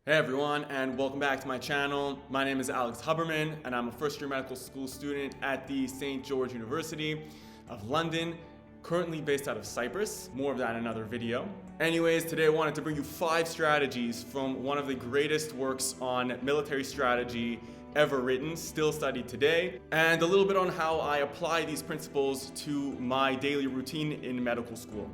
Hey everyone, and welcome back to my channel. My name is Alex Huberman, and I'm a first-year medical school student at the St. George University of London, currently based out of Cyprus. More of that in another video. Anyways, today I wanted to bring you 5 strategies from one of the greatest works on military strategy ever written, still studied today, and a little bit on how I apply these principles to my daily routine in medical school.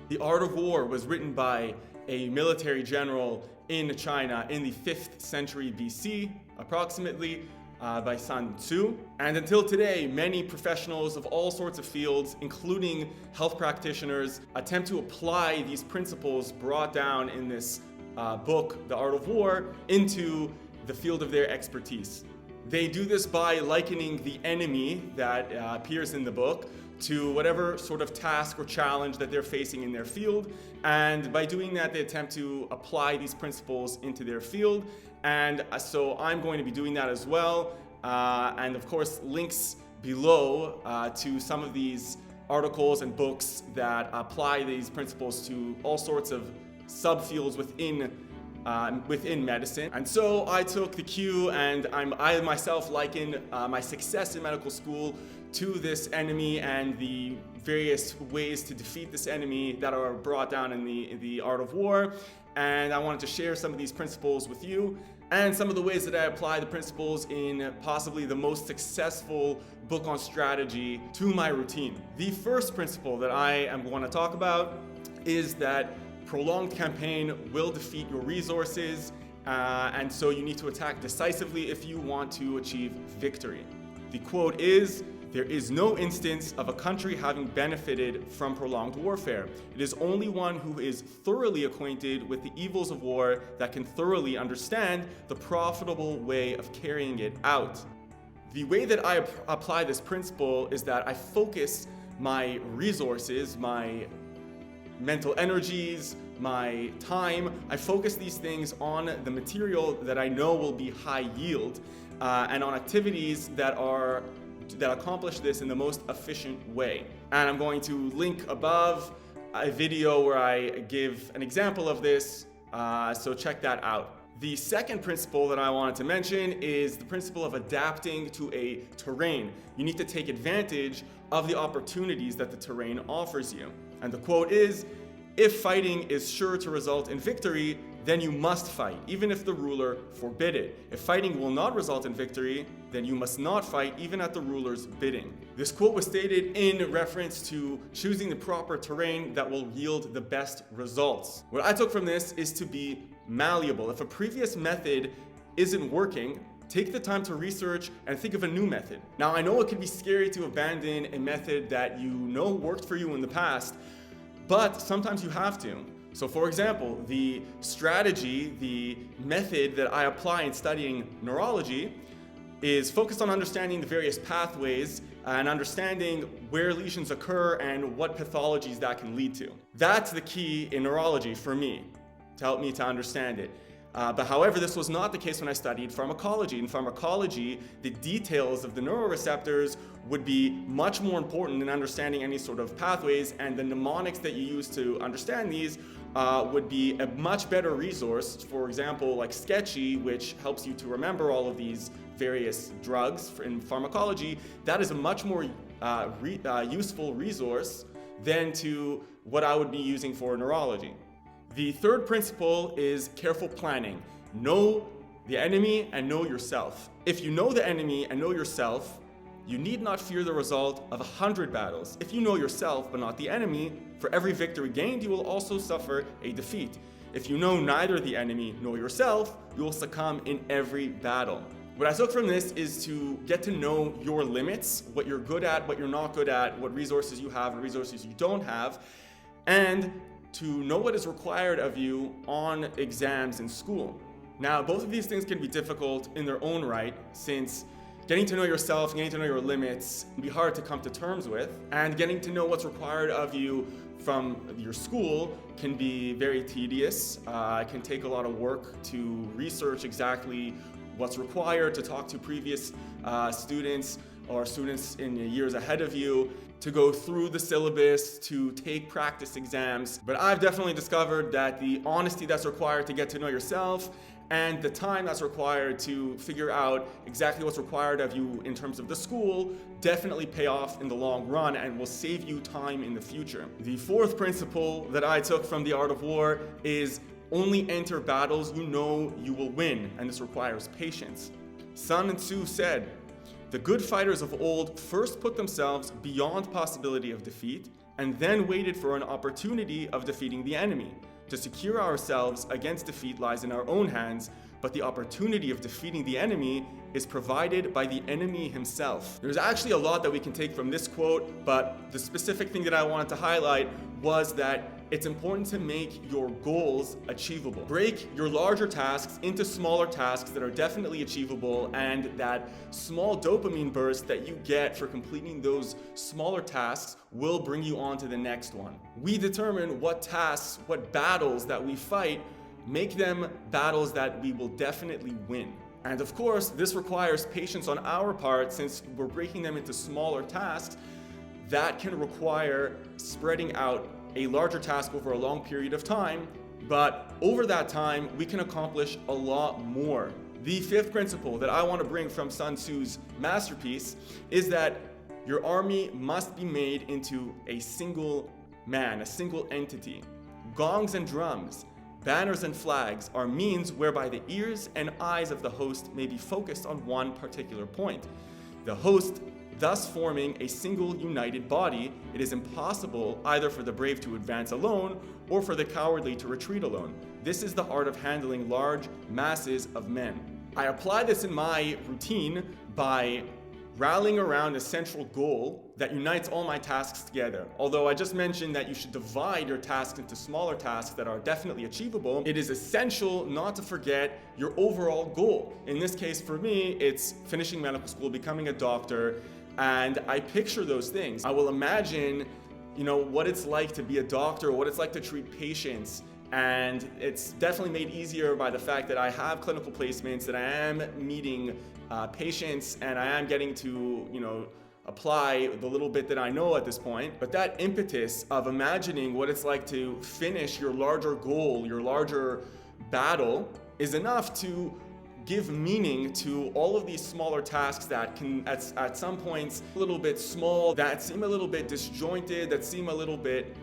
The Art of War was written by a military general in China in the 5th century BC, approximately, by Sun Tzu. And until today, many professionals of all sorts of fields, including health practitioners, attempt to apply these principles brought down in this book, The Art of War, into the field of their expertise. They do this by likening the enemy that appears in the book to whatever sort of task or challenge that they're facing in their field. And by doing that, they attempt to apply these principles into their field. And so I'm going to be doing that as well. And of course, links below to some of these articles and books that apply these principles to all sorts of subfields within medicine. And so I took the cue, and I myself liken my success in medical school to this enemy and the various ways to defeat this enemy that are brought down in the Art of War. And I wanted to share some of these principles with you and some of the ways that I apply the principles in possibly the most successful book on strategy to my routine. The first principle that I am going to talk about is that prolonged campaign will defeat your resources, and so you need to attack decisively if you want to achieve victory. The quote is, "There is no instance of a country having benefited from prolonged warfare. It is only one who is thoroughly acquainted with the evils of war that can thoroughly understand the profitable way of carrying it out." The way that I apply this principle is that I focus my resources, my mental energies, my time. I focus these things on the material that I know will be high yield, and on activities that accomplish this in the most efficient way. And I'm going to link above a video where I give an example of this, so check that out. The second principle that I wanted to mention is the principle of adapting to a terrain. You need to take advantage of the opportunities that the terrain offers you. And the quote is, "If fighting is sure to result in victory, then you must fight, even if the ruler forbid it. If fighting will not result in victory, then you must not fight, even at the ruler's bidding." This quote was stated in reference to choosing the proper terrain that will yield the best results. What I took from this is to be malleable. If a previous method isn't working, take the time to research and think of a new method. Now, I know it can be scary to abandon a method that you know worked for you in the past, but sometimes you have to. So for example, the strategy, the method that I apply in studying neurology is focused on understanding the various pathways and understanding where lesions occur and what pathologies that can lead to. That's the key in neurology for me, to help me to understand it. But however, this was not the case when I studied pharmacology. In pharmacology, the details of the neuroreceptors would be much more important in understanding any sort of pathways, and the mnemonics that you use to understand these would be a much better resource. For example, like Sketchy, which helps you to remember all of these various drugs in pharmacology. That is a much more useful resource than to what I would be using for neurology. The third principle is careful planning. Know the enemy and know yourself. If you know the enemy and know yourself, you need not fear the result of 100 battles. If you know yourself but not the enemy, for every victory gained, you will also suffer a defeat. If you know neither the enemy nor yourself, you will succumb in every battle. What I took from this is to get to know your limits, what you're good at, what you're not good at, what resources you have and resources you don't have, and to know what is required of you on exams in school. Now, both of these things can be difficult in their own right, since getting to know yourself, getting to know your limits can be hard to come to terms with, and getting to know what's required of you from your school can be very tedious. It can take a lot of work to research exactly what's required, to talk to previous students or students in years ahead of you. to go through the syllabus, to take practice exams. But I've definitely discovered that the honesty that's required to get to know yourself and the time that's required to figure out exactly what's required of you in terms of the school definitely pay off in the long run and will save you time in the future. The fourth principle that I took from The Art of War is only enter battles you know you will win, and this requires patience. Sun Tzu said, "The good fighters of old first put themselves beyond possibility of defeat and then waited for an opportunity of defeating the enemy. To secure ourselves against defeat lies in our own hands, but the opportunity of defeating the enemy is provided by the enemy himself." There's actually a lot that we can take from this quote, but the specific thing that I wanted to highlight was that it's important to make your goals achievable. Break your larger tasks into smaller tasks that are definitely achievable, and that small dopamine burst that you get for completing those smaller tasks will bring you on to the next one. We determine what tasks, what battles that we fight, make them battles that we will definitely win. And of course, this requires patience on our part, since we're breaking them into smaller tasks that can require spreading out a larger task over a long period of time, but over that time, we can accomplish a lot more. The fifth principle that I want to bring from Sun Tzu's masterpiece is that your army must be made into a single man, a single entity. Gongs and drums, banners and flags are means whereby the ears and eyes of the host may be focused on one particular point. The host thus forming a single united body, it is impossible either for the brave to advance alone or for the cowardly to retreat alone. This is the art of handling large masses of men. I apply this in my routine by rallying around a central goal that unites all my tasks together. Although I just mentioned that you should divide your tasks into smaller tasks that are definitely achievable, it is essential not to forget your overall goal. In this case, for me, it's finishing medical school, becoming a doctor, and I picture those things. I will imagine, what it's like to be a doctor, what it's like to treat patients. And it's definitely made easier by the fact that I have clinical placements, that I am meeting patients, and I am getting to, apply the little bit that I know at this point. But that impetus of imagining what it's like to finish your larger goal, your larger battle, is enough to give meaning to all of these smaller tasks that can, at some points, a little bit small, that seem a little bit disjointed, that seem a little bit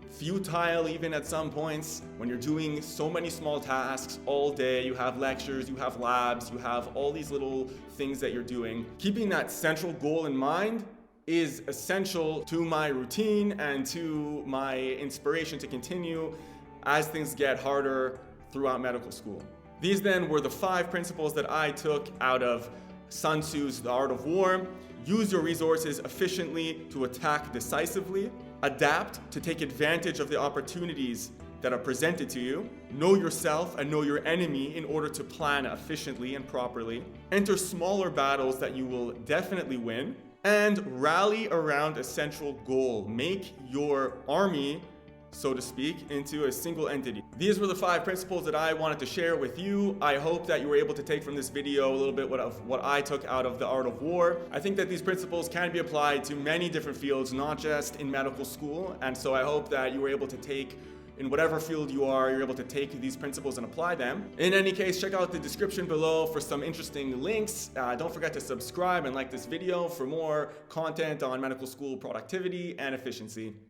futile even at some points. When you're doing so many small tasks all day, you have lectures, you have labs, you have all these little things that you're doing. Keeping that central goal in mind is essential to my routine and to my inspiration to continue as things get harder throughout medical school. These then were the 5 principles that I took out of Sun Tzu's The Art of War. Use your resources efficiently to attack decisively. Adapt to take advantage of the opportunities that are presented to you. Know yourself and know your enemy in order to plan efficiently and properly. Enter smaller battles that you will definitely win. And rally around a central goal. Make your army, so to speak, into a single entity. These were the 5 principles that I wanted to share with you. I hope that you were able to take from this video a little bit of what I took out of The Art of War. I think that these principles can be applied to many different fields, not just in medical school. And so I hope that you were able to take, in whatever field you are, you're able to take these principles and apply them. In any case, check out the description below for some interesting links. Don't forget to subscribe and like this video for more content on medical school productivity and efficiency.